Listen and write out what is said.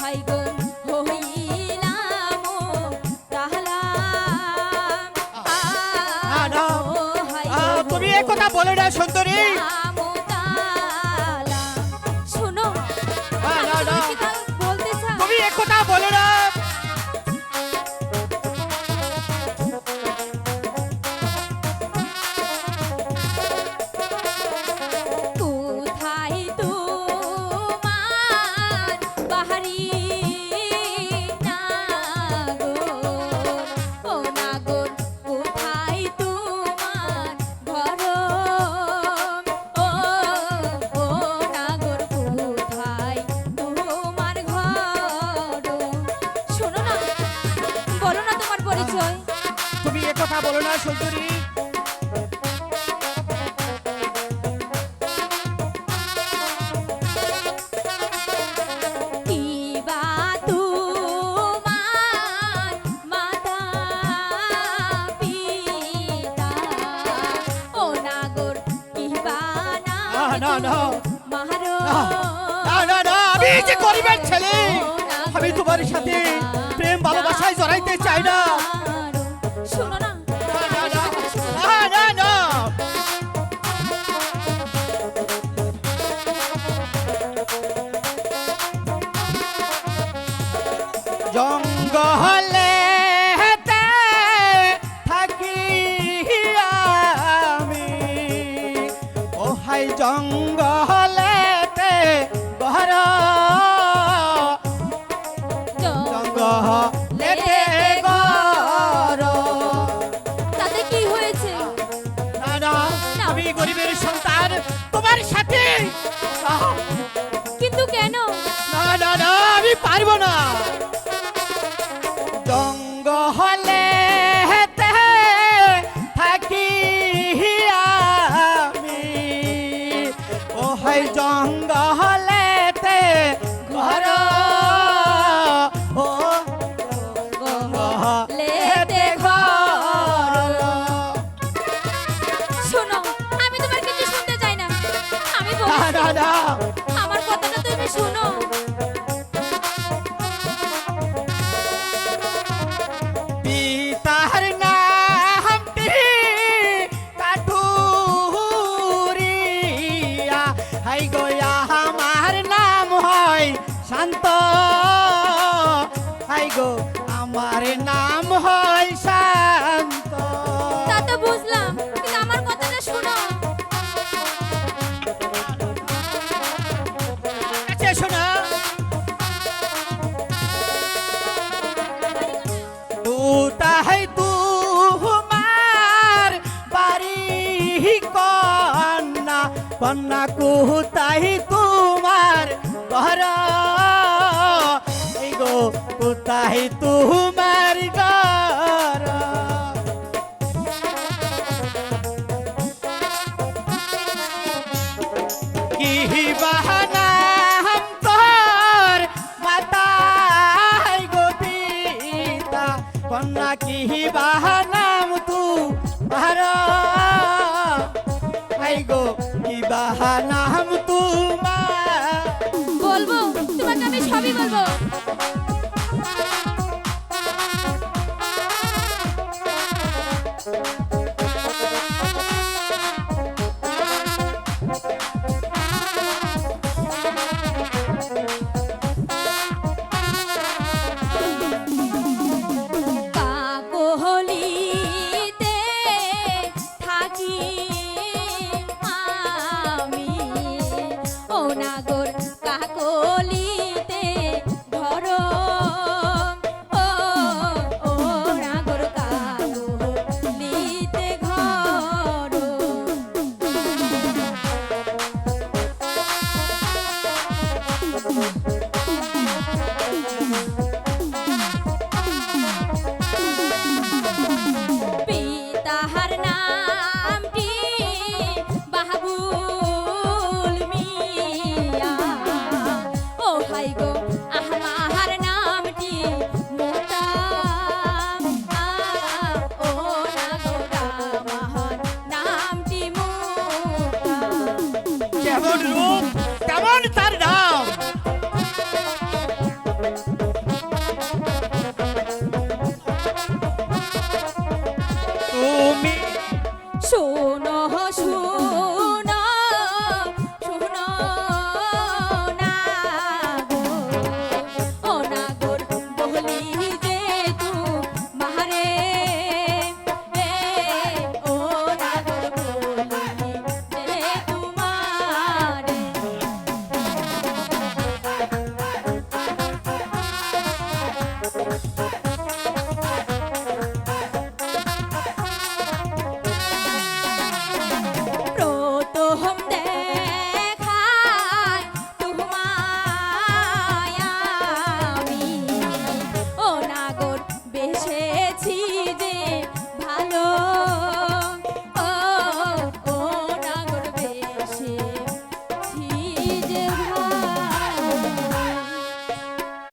High গো হইলাম তাহলাম না, তুমি এ কথা বলে না সুন্দরী। শোনো না, বলতে চাও তুমি এ কথা বলে না। কোথায় তোমার বাহারি নাগর ও নাগর কোথায় তোমার ঘর ও ও নাগর কোথায় তোমার ঘর শোনো না বলো না তোমার পরিচয় তুমি এ কথা বলো না সুন্দরী। কিবা তোমার মাতা পিতা ও নাগর কিবা না, না। মাহারো না, আমি যে গরিবের ছেলে, আমি তোমার সাথে প্রেম ভালোবাসায় জড়াইতে চাই না। শোনো না না। জঙ্গলে থাকি আমি, ও হাই জঙ্গলেতে ঘর, জঙ্গলেতে ঘর। তাতে কি হয়েছে না, আমি গরিবের সন্তান, তোমার সাথে কিন্তু কেন না, আমি পারবো না। জঙ্গলে থাকি আমি, ও হাই জঙ্গলেতে ঘর, ও জঙ্গলেতে ঘর। শোনো আমি তোমার কিছু শুনতে চাই না আমি না, বলছি না। আমার কথাটা তুমি শোনো পিতার নামটি কাঠুরিয়া, হাই গোয়া আমার নাম হয় শান্ত, হাই গো আমার নাম হয় শান্ত। তা তো বুঝলাম কিন্তু আমার কথাটা শোনো আচ্ছা শোনা, তাই তোমার বাড়ি কন্যা, কন্যা কোথায় তোমার ঘর, এই গো কোথায় তোমার ঘর। কি বাহানা তোর মাতায় গো পিতা, কন্যা কি বাহানাম তু ভার, আই গো কি বাহানাম তোমার। বলবো তোমাকে আমি সবই বলবো